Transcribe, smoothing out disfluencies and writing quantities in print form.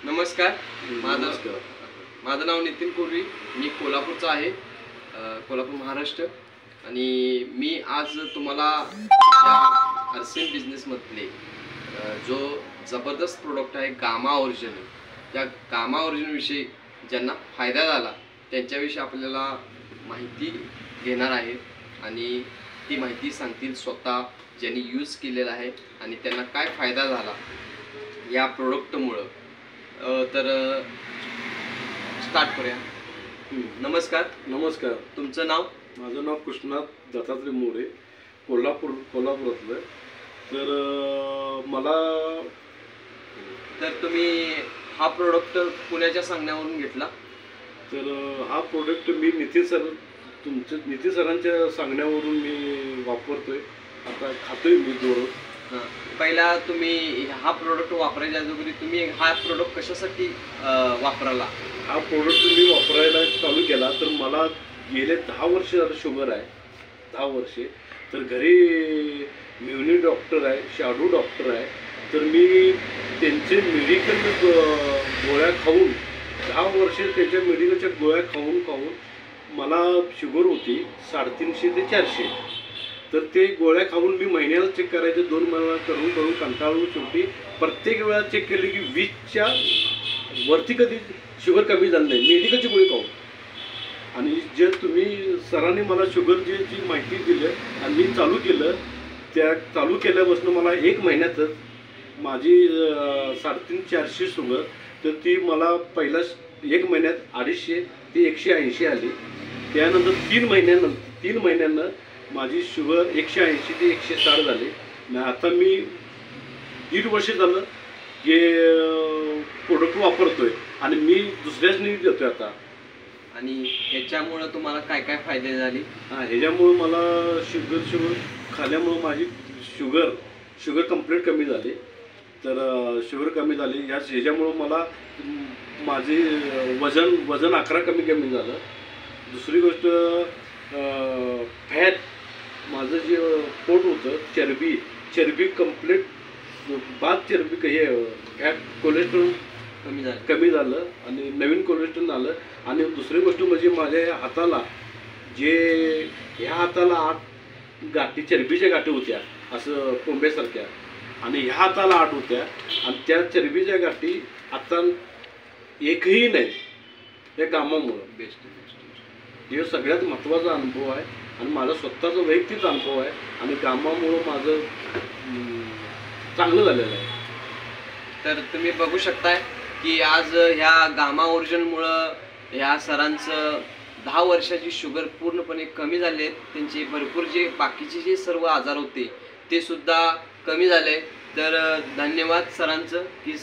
नमस्कार. माझं नाव नितीन कोरवी. मी कोल्हापूरचा आहे, कोल्हापूर महाराष्ट्र. आणि मी आज तुम्हाला या अर्सेन बिझनेसमधले जो जबरदस्त प्रोडक्ट आहे गामा ओरिजिन, त्या गामा ओरिजिनविषयी ज्यांना फायदा झाला त्यांच्याविषयी आपल्याला माहिती घेणार आहे. आणि ती माहिती सांगतील स्वतः ज्यांनी यूज केलेला आहे आणि त्यांना काय फायदा झाला या प्रोडक्टमुळं. तर स्टार्ट करूया. नमस्कार. नमस्कार. तुमचं नाव? माझं नाव कृष्णात दत्तात्रय मोरे, कोल्हापुरातलं. तर तुम्ही हा प्रोडक्ट पुण्याच्या सांगण्यावरून घेतला? तर हा प्रोडक्ट मी नितीन सरांच्या सांगण्यावरून मी वापरतोय. आता खातोय मी दररोज. पहिला तुम्ही हा प्रोडक्ट वापरायच्या अगोदर तुम्ही हा प्रोडक्ट कशासाठी वापराला? हा प्रोडक्ट मी वापरायला चालू केला तर मला गेले 10 वर्ष झालं शुगर आहे. 10 वर्षे. तर घरी म्युनी डॉक्टर आहे, शाडू डॉक्टर आहे. तर मी त्यांचे मेडिकल गोळ्या खाऊन 10 वर्षे त्यांच्या मेडिकलच्या गोळ्या खाऊन मला शुगर होती 350 ते 400. तर ते गोळ्या खाऊन मी महिन्याला चेक करायचे, 2 महिन्याला करून कंटाळून शेवटी प्रत्येक वेळा चेक केली की 20च्या वरती कधी शुगर कमी झालं नाही मेडिकलची गोळी खाऊन. आणि जे तुम्ही सरांनी मला शुगरची जी माहिती दिली आणि मी चालू केलं, त्या चालू केल्यापासून मला 1 महिन्यातच माझी 350-400 शुगर, तर ती मला पहिला 1 महिन्यात 250 ते 180 आली. त्यानंतर 3 महिन्यानं माझी शुगर 180 ते 160 झाली. आता मी 1.5 वर्ष झालं हे प्रोडक्ट वापरतोय आणि मी दुसऱ्याचनी देतोय आता. आणि ह्याच्यामुळं तुम्हाला काय काय फायदे झाले? ह्याच्यामुळं मला शुगर खाल्ल्यामुळं माझी शुगर कंप्लीट कमी झाली. तर शुगर कमी झाली. ह्याच्यामुळं मला माझे वजन 11 कमी झालं. दुसरी गोष्ट फॅट, माझं जे पोट होतं चरबी कंप्लीट चरबी हे फॅट कोलेस्ट्रॉल कमी झालं आणि नवीन कोलेस्ट्रॉल आलं. आणि दुसरी गोष्ट म्हणजे माझ्या हाताला ह्या हाताला 8 गाठी चरबीच्या गाठी होत्या असं कोंब्यासारख्या, आणि ह्या हाताला 8 होत्या. आणि त्या चरबीच्या गाठी आता एकही नाही या कामामुळं. बेस्ट. हे सगळ्यात महत्त्वाचा अनुभव आहे आणि माझा स्वतःचा वैयक्तिक अनुभव आहे. आणि कामामुळं माझं चांगलं झालेलं आहे. तर तुम्ही बघू शकताय की आज ह्या गामा ओरिजिनमुळं ह्या सरांचं 10 वर्षाची शुगर पूर्णपणे कमी झाले आहेत. त्यांचे भरपूर जे बाकीचे जे सर्व आजार होते ते सुद्धा कमी झाले. तर धन्यवाद सरांचं की